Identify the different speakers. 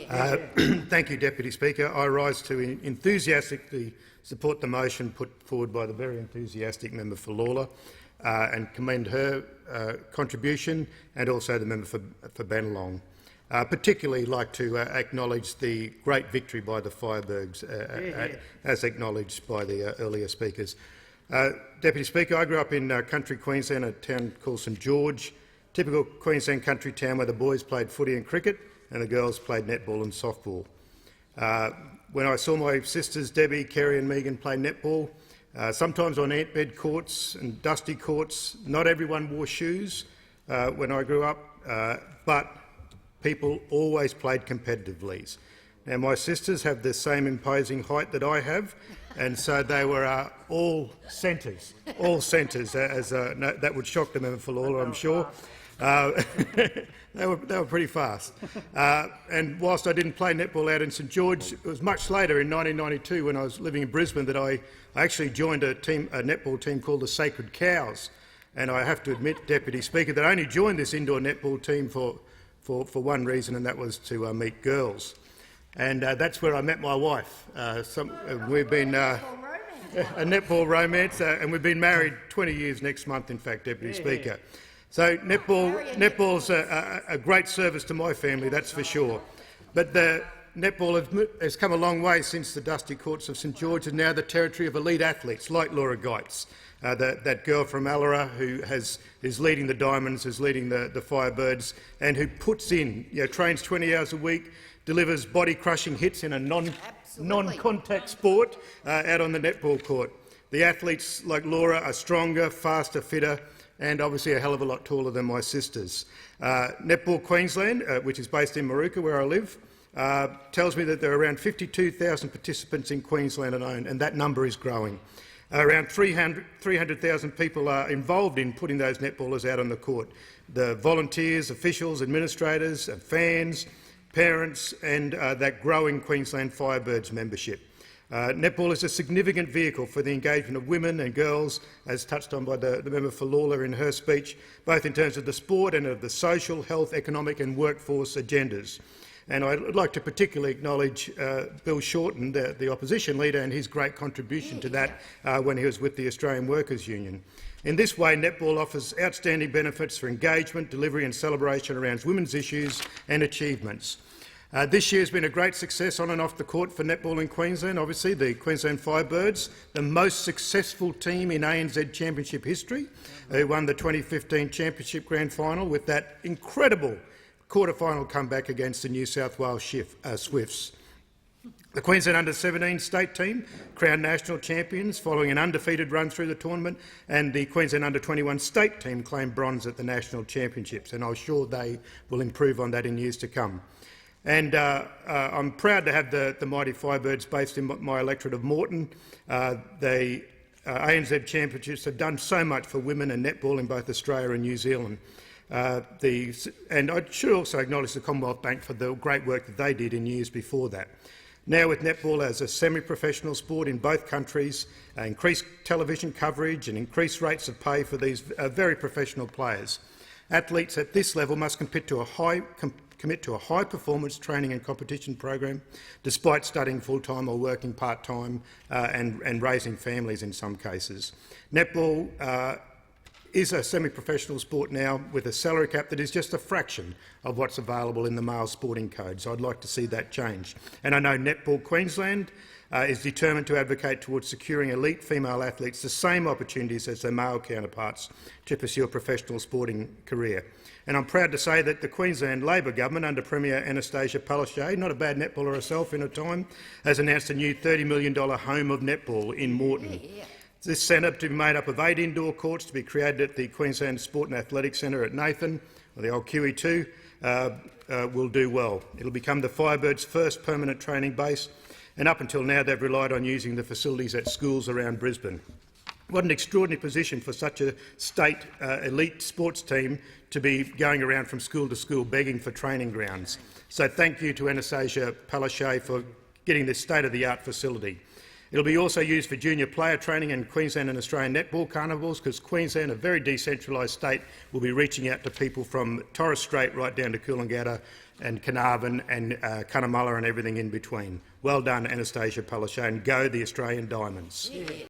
Speaker 1: Thank you, Deputy Speaker. I rise to enthusiastically support the motion put forward by the very enthusiastic member for Lawler and commend her contribution, and also the member for Bennelong. Particularly like to acknowledge the great victory by the Firebirds, as acknowledged by the earlier speakers. Deputy Speaker, I grew up in country Queensland, a town called St George, typical Queensland country town where the boys played footy and cricket and the girls played netball and softball. When I saw my sisters Debbie, Kerry and Megan play netball, sometimes on ant-bed courts and dusty courts, not everyone wore shoes when I grew up, but people always played competitively. Now, my sisters have the same imposing height that I have, and so they were all centres, that would shock the member for Lawler, I'm sure. They were pretty fast. And whilst I didn't play netball out in St George, it was much later in 1992 when I was living in Brisbane that I actually joined a netball team called the Sacred Cows. And I have to admit, Deputy Speaker, that I only joined this indoor netball team for one reason, and that was to meet girls. And that's where I met my wife. We've been a netball romance, and we've been married 20 years next month, in fact, Deputy Speaker. So netball's a great service to my family, that's for sure. But the netball has come a long way since the dusty courts of St George, and now the territory of elite athletes like Laura Geitz, that girl from Allara who is leading the Diamonds, is leading the Firebirds, and who puts in, trains 20 hours a week, delivers body-crushing hits in a non-contact sport out on the netball court. The athletes like Laura are stronger, faster, fitter, and obviously a hell of a lot taller than my sisters. Netball Queensland, which is based in Maruka, where I live, tells me that there are around 52,000 participants in Queensland alone, and that number is growing. Around 300,000 people are involved in putting those netballers out on the court. The volunteers, officials, administrators, fans, parents, and that growing Queensland Firebirds membership. Netball is a significant vehicle for the engagement of women and girls, as touched on by the member for Lawler in her speech, both in terms of the sport and of the social, health, economic and workforce agendas. And I'd like to particularly acknowledge Bill Shorten, the opposition leader, and his great contribution to that when he was with the Australian Workers' Union. In this way, netball offers outstanding benefits for engagement, delivery and celebration around women's issues and achievements. This year has been a great success on and off the court for netball in Queensland. Obviously, the Queensland Firebirds, the most successful team in ANZ Championship history, who won the 2015 Championship Grand Final with that incredible quarter-final comeback against the New South Wales Swifts. The Queensland Under-17 state team crowned national champions following an undefeated run through the tournament, and the Queensland Under-21 state team claimed bronze at the national championships, and I'm sure they will improve on that in years to come. And I'm proud to have the mighty Firebirds based in my electorate of Moreton. The ANZ Championships have done so much for women and netball in both Australia and New Zealand. And I should also acknowledge the Commonwealth Bank for the great work that they did in years before that. Now, with netball as a semi-professional sport in both countries, increased television coverage and increased rates of pay for these very professional players, athletes at this level must commit to a high-performance training and competition program, despite studying full-time or working part-time and raising families in some cases. Netball is a semi-professional sport now with a salary cap that is just a fraction of what's available in the male sporting code, so I'd like to see that change. And I know Netball Queensland is determined to advocate towards securing elite female athletes the same opportunities as their male counterparts to pursue a professional sporting career. And I'm proud to say that the Queensland Labor government, under Premier Anastasia Palaszczuk, not a bad netballer herself in her time, has announced a new $30 million home of netball in Moreton. This centre, to be made up of 8 indoor courts to be created at the Queensland Sport and Athletics Centre at Nathan, or the old QE2, will do well. It will become the Firebirds' first permanent training base, and up until now they've relied on using the facilities at schools around Brisbane. What an extraordinary position for such a state elite sports team to be going around from school to school begging for training grounds. So thank you to Anastasia Palaszczuk for getting this state-of-the-art facility. It will be also used for junior player training in Queensland and Australian netball carnivals, because Queensland, a very decentralised state, will be reaching out to people from Torres Strait right down to Coolangatta and Carnarvon and Cunnamulla and everything in between. Well done, Anastasia Palaszczuk, and go the Australian Diamonds. Yeah.